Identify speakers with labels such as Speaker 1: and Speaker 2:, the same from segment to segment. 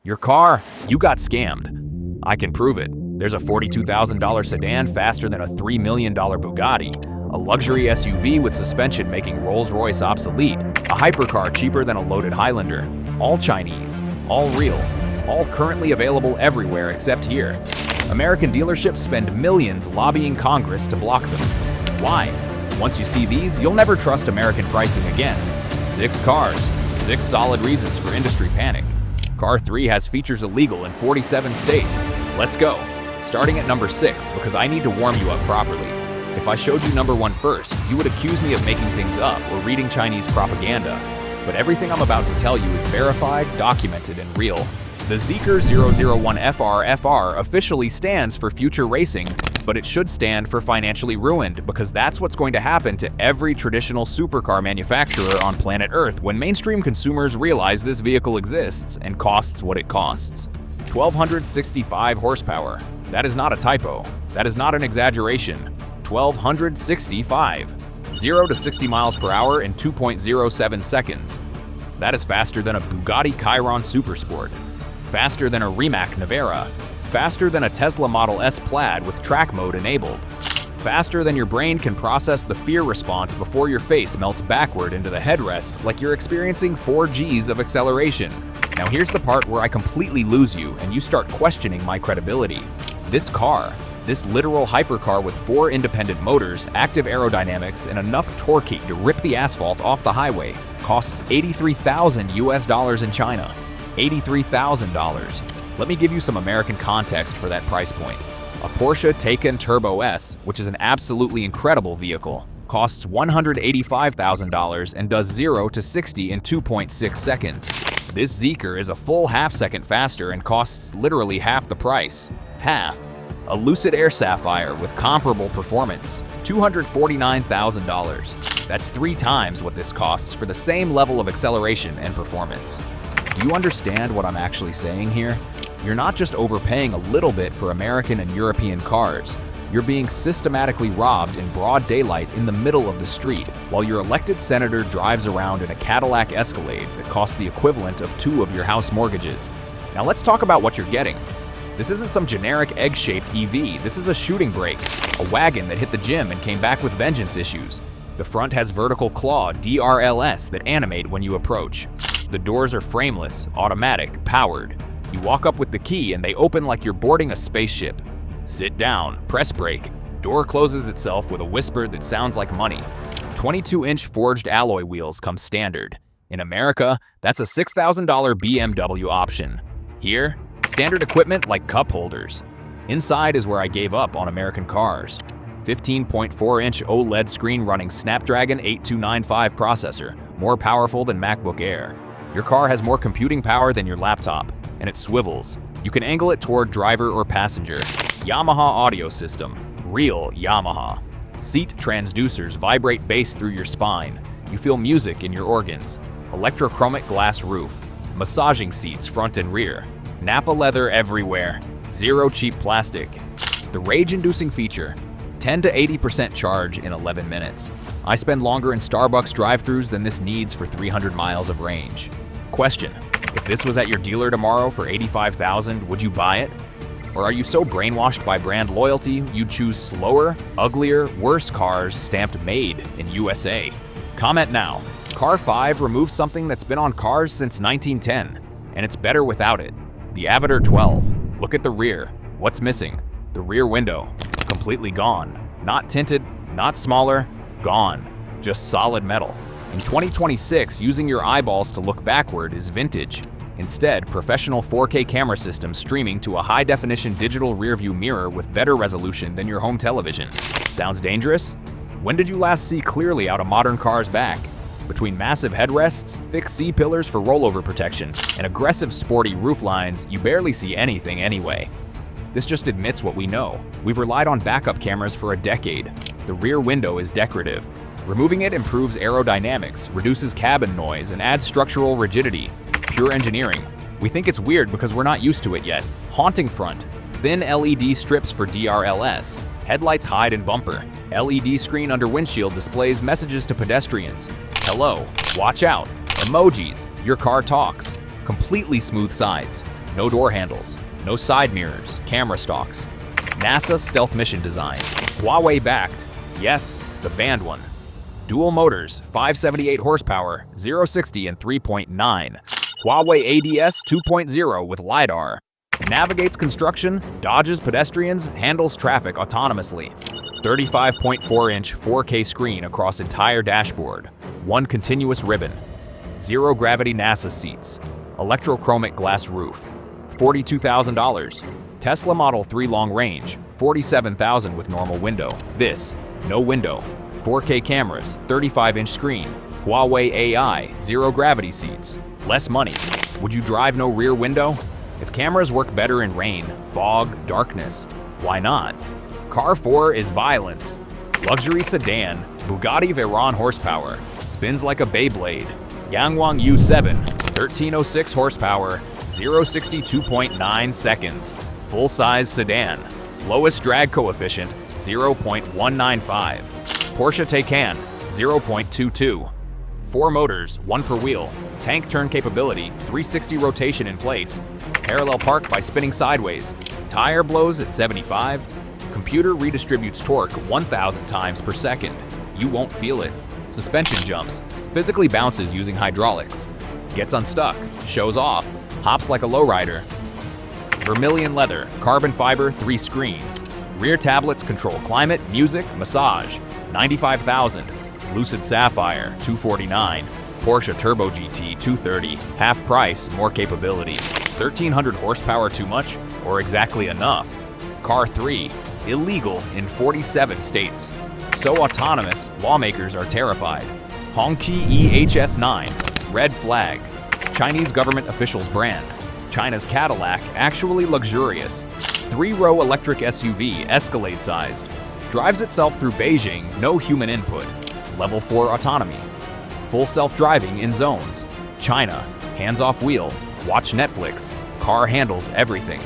Speaker 1: Your car, you got scammed. I can prove it. There's a $42,000 sedan faster than a $3 million Bugatti, a luxury SUV with suspension making Rolls-Royce obsolete, a hypercar cheaper than a loaded Highlander. All Chinese, all real, all currently available everywhere except here. American dealerships spend millions lobbying Congress to block them. Why? Once you see these, you'll never trust American pricing again. 6 cars, 6 solid reasons for industry panic. Car 3 has features illegal in 47 states. Let's go. Starting at number 6, because I need to warm you up properly. If I showed you number 1 first, you would accuse me of making things up or reading Chinese propaganda. But everything I'm about to tell you is verified, documented, and real. The Zeekr 001FR officially stands for future racing, but it should stand for financially ruined, because that's what's going to happen to every traditional supercar manufacturer on planet Earth when mainstream consumers realize this vehicle exists and costs what it costs. 1,265 horsepower. That is not a typo. That is not an exaggeration. 1,265. 0 to 60 miles per hour in 2.07 seconds. That is faster than a Bugatti Chiron Supersport. Faster than a Rimac Navara. Faster than a Tesla Model S Plaid with track mode enabled. Faster than your brain can process the fear response before your face melts backward into the headrest like you're experiencing 4 Gs of acceleration. Now here's the part where I completely lose you and you start questioning my credibility. This car, this literal hypercar with 4 independent motors, active aerodynamics, and enough torque to rip the asphalt off the highway, costs $83,000 in China. $83,000. Let me give you some American context for that price point. A Porsche Taycan Turbo S, which is an absolutely incredible vehicle, costs $185,000 and does 0 to 60 in 2.6 seconds. This Zeekr is a full half-second faster and costs literally half the price. Half. A Lucid Air Sapphire with comparable performance, $249,000. That's 3 times what this costs for the same level of acceleration and performance. Do you understand what I'm actually saying here? You're not just overpaying a little bit for American and European cars. You're being systematically robbed in broad daylight in the middle of the street, while your elected senator drives around in a Cadillac Escalade that costs the equivalent of 2 of your house mortgages. Now let's talk about what you're getting. This isn't some generic egg-shaped EV, this is a shooting brake, a wagon that hit the gym and came back with vengeance issues. The front has vertical claw DRLS that animate when you approach. The doors are frameless, automatic, powered. You walk up with the key and they open like you're boarding a spaceship. Sit down, press brake. Door closes itself with a whisper that sounds like money. 22-inch forged alloy wheels come standard. In America, that's a $6,000 BMW option. Here, standard equipment like cup holders. Inside is where I gave up on American cars. 15.4-inch OLED screen running Snapdragon 8295 processor, more powerful than MacBook Air. Your car has more computing power than your laptop, and it swivels. You can angle it toward driver or passenger. Yamaha audio system, real Yamaha. Seat transducers vibrate bass through your spine. You feel music in your organs. Electrochromic glass roof. Massaging seats front and rear. Nappa leather everywhere. 0 cheap plastic. The rage-inducing feature, 10 to 80% charge in 11 minutes. I spend longer in Starbucks drive-thrus than this needs for 300 miles of range. Question: if this was at your dealer tomorrow for $85,000, would you buy it? Or are you so brainwashed by brand loyalty you'd choose slower, uglier, worse cars stamped made in USA? Comment now. Car 5 removed something that's been on cars since 1910, and it's better without it. The Aviator 12. Look at the rear. What's missing? The rear window. Completely gone. Not tinted, not smaller, gone. Just solid metal. In 2026, using your eyeballs to look backward is vintage. Instead, professional 4K camera systems streaming to a high-definition digital rearview mirror with better resolution than your home television. Sounds dangerous? When did you last see clearly out a modern car's back? Between massive headrests, thick C-pillars for rollover protection, and aggressive sporty rooflines, you barely see anything anyway. This just admits what we know. We've relied on backup cameras for a decade. The rear window is decorative. Removing it improves aerodynamics, reduces cabin noise, and adds structural rigidity. Pure engineering. We think it's weird because we're not used to it yet. Haunting front. Thin LED strips for DRLS. Headlights hide in bumper. LED screen under windshield displays messages to pedestrians. Hello. Watch out. Emojis. Your car talks. Completely smooth sides. no door handles, no side mirrors, camera stalks. NASA stealth mission design. Huawei backed. Yes, the banned one. Dual motors, 578 horsepower, 0-60 in 3.9. Huawei ADS 2.0 with LiDAR. Navigates construction, dodges pedestrians, handles traffic autonomously. 35.4-inch 4K screen across entire dashboard. One continuous ribbon. Zero-gravity NASA seats. Electrochromic glass roof. $42,000. Tesla Model 3 long range. $47,000 with normal window. This, no window. 4K cameras, 35-inch screen. Huawei AI, zero-gravity seats. Less money. Would you drive no rear window? If cameras work better in rain, fog, darkness, why not? Car 4 is violence. Luxury sedan, Bugatti Veyron horsepower, spins like a Beyblade. Yangwang U7, 1306 horsepower, 0-60 2.9 seconds. Full-size sedan. Lowest drag coefficient, 0.195. Porsche Taycan, 0.22. 4 motors, 1 per wheel. Tank turn capability, 360 rotation in place. Parallel park by spinning sideways. Tire blows at 75. Computer redistributes torque 1,000 times per second. You won't feel it. Suspension jumps. Physically bounces using hydraulics. Gets unstuck. Shows off. Hops like a lowrider. Vermilion leather. Carbon fiber, 3 screens. Rear tablets control climate, music, massage. $95,000. Lucid Sapphire, $249. Porsche Turbo GT 230, half price, more capability. 1,300 horsepower too much, or exactly enough? Car 3, illegal in 47 states. So autonomous, lawmakers are terrified. Hongqi EHS9, red flag. Chinese government officials brand. China's Cadillac, actually luxurious. 3-row electric SUV, Escalade-sized. Drives itself through Beijing, no human input. Level 4 autonomy. Full self-driving in zones. China, hands-off wheel, watch Netflix, car handles everything.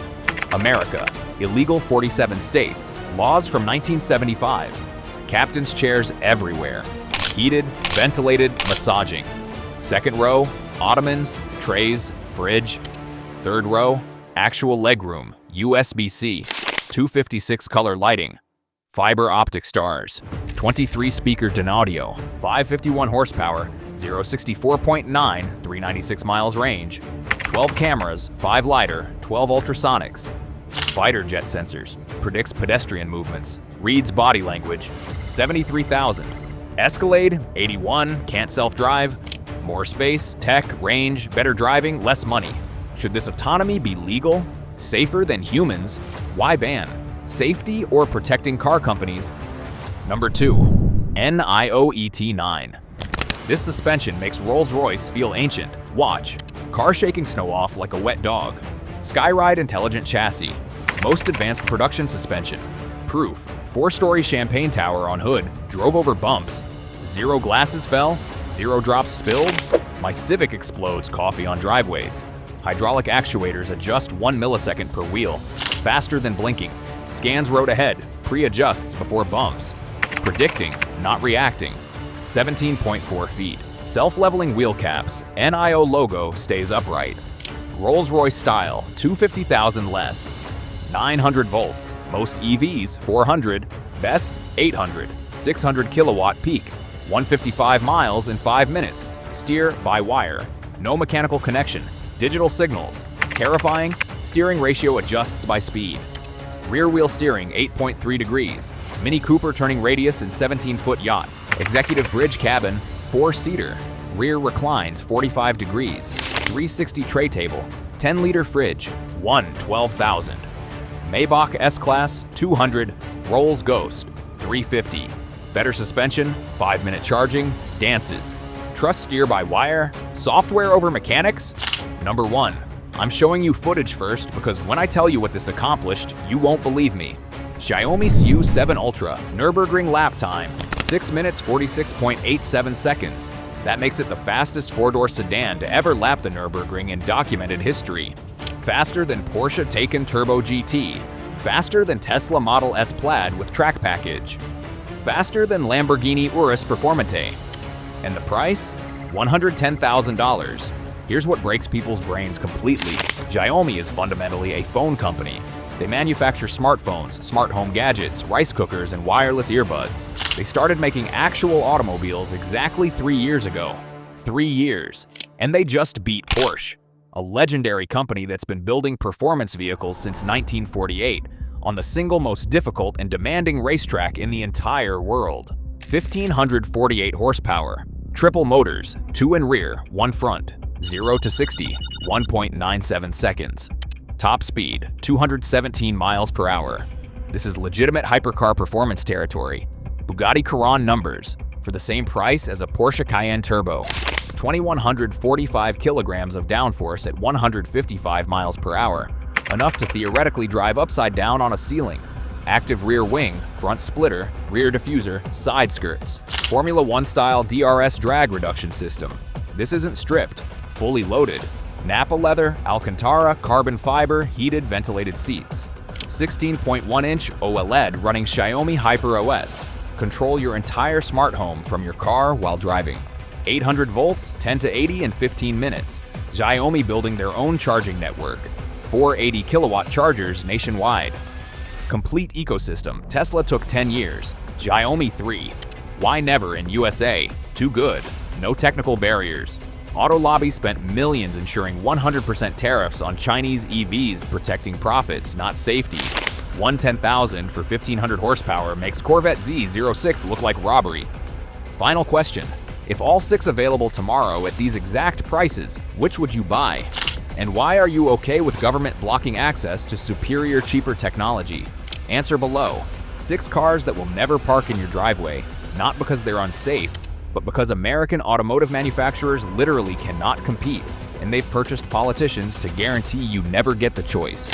Speaker 1: America, illegal 47 states, laws from 1975. Captain's chairs everywhere. Heated, ventilated, massaging. Second row, ottomans, trays, fridge. Third row, actual legroom, USB-C, 256 color lighting. Fiber optic stars, 23 speaker Denaudio, 551 horsepower, 0-64.9, 396 miles range, 12 cameras, 5 lidar, 12 ultrasonics, fighter jet sensors, predicts pedestrian movements, reads body language, 73,000. Escalade, 81, can't self-drive, more space, tech, range, better driving, less money. Should this autonomy be legal? Safer than humans? Why ban? Safety or protecting car companies? Number 2. NIOET 9. This suspension makes Rolls-Royce feel ancient. Watch. Car shaking snow off like a wet dog. Skyride intelligent chassis. Most advanced production suspension. Proof. 4-story champagne tower on hood. Drove over bumps. 0 glasses fell. 0 drops spilled. My Civic explodes coffee on driveways. Hydraulic actuators adjust 1 millisecond per wheel. Faster than blinking. Scans road ahead, pre-adjusts before bumps. Predicting, not reacting. 17.4 feet. Self-leveling wheel caps, NIO logo stays upright. Rolls-Royce style, 250,000 less. 900 volts, most EVs 400, best 800. 600 kilowatt peak, 155 miles in 5 minutes. Steer by wire. No mechanical connection, digital signals. Terrifying, steering ratio adjusts by speed. Rear wheel steering 8.3 degrees. Mini Cooper turning radius in 17-foot yacht. Executive bridge cabin, 4-seater. Rear reclines 45 degrees. 360 tray table. 10-liter fridge, 12,000. Maybach S-Class, 200. Rolls Ghost, 350. Better suspension, 5-minute charging, dances. Trust steer by wire, software over mechanics? Number 1. I'm showing you footage first because when I tell you what this accomplished, you won't believe me. Xiaomi SU7 Ultra, Nürburgring lap time, 6 minutes 46.87 seconds. That makes it the fastest 4-door sedan to ever lap the Nürburgring in documented history. Faster than Porsche Taycan Turbo GT. Faster than Tesla Model S Plaid with track package. Faster than Lamborghini Urus Performante. And the price? $110,000. Here's what breaks people's brains completely. Xiaomi is fundamentally a phone company. They manufacture smartphones, smart home gadgets, rice cookers, and wireless earbuds. They started making actual automobiles exactly 3 years ago. 3 years. And they just beat Porsche, a legendary company that's been building performance vehicles since 1948 on the single most difficult and demanding racetrack in the entire world. 1,548 horsepower, triple motors, 2 in rear, 1 front, 0 to 60, 1.97 seconds. Top speed, 217 miles per hour. This is legitimate hypercar performance territory. Bugatti Chiron numbers, for the same price as a Porsche Cayenne Turbo. 2,145 kilograms of downforce at 155 miles per hour, enough to theoretically drive upside down on a ceiling. Active rear wing, front splitter, rear diffuser, side skirts. Formula 1 style DRS drag reduction system. This isn't stripped, fully loaded. Nappa leather, Alcantara, carbon fiber, heated ventilated seats. 16.1-inch OLED running Xiaomi HyperOS. Control your entire smart home from your car while driving. 800 volts, 10 to 80 in 15 minutes. Xiaomi building their own charging network. 4 80 kilowatt chargers nationwide. Complete ecosystem. Tesla took 10 years. Xiaomi 3. Why never in USA? Too good. No technical barriers. Auto Lobby spent millions ensuring 100% tariffs on Chinese EVs, protecting profits, not safety. 110,000 for 1,500 horsepower makes Corvette Z06 look like robbery. Final question. If all 6 available tomorrow at these exact prices, which would you buy? And why are you okay with government blocking access to superior, cheaper technology? Answer below. 6 cars that will never park in your driveway, not because they're unsafe, but because American automotive manufacturers literally cannot compete, and they've purchased politicians to guarantee you never get the choice.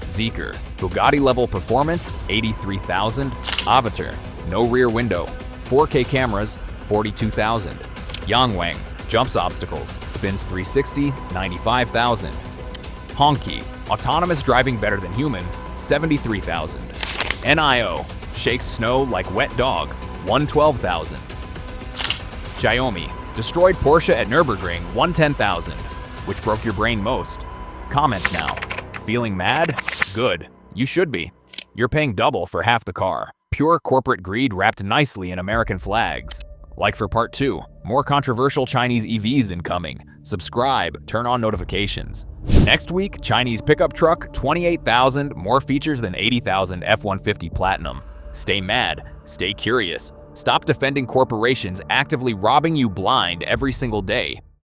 Speaker 1: Zeekr, Bugatti-level performance, 83,000. Avatar, no rear window, 4K cameras, 42,000. Yangwang, jumps obstacles, spins 360, 95,000. Honky, autonomous driving better than human, 73,000. NIO, shakes snow like wet dog, 112,000. Xiaomi, destroyed Porsche at Nürburgring, 110,000. Which broke your brain most? Comment now. Feeling mad? Good. You should be. You're paying double for half the car. Pure corporate greed wrapped nicely in American flags. Like for part 2, more controversial Chinese EVs incoming. Subscribe, turn on notifications. Next week, Chinese pickup truck, 28,000, more features than 80,000 F-150 Platinum. Stay mad, stay curious. Stop defending corporations actively robbing you blind every single day.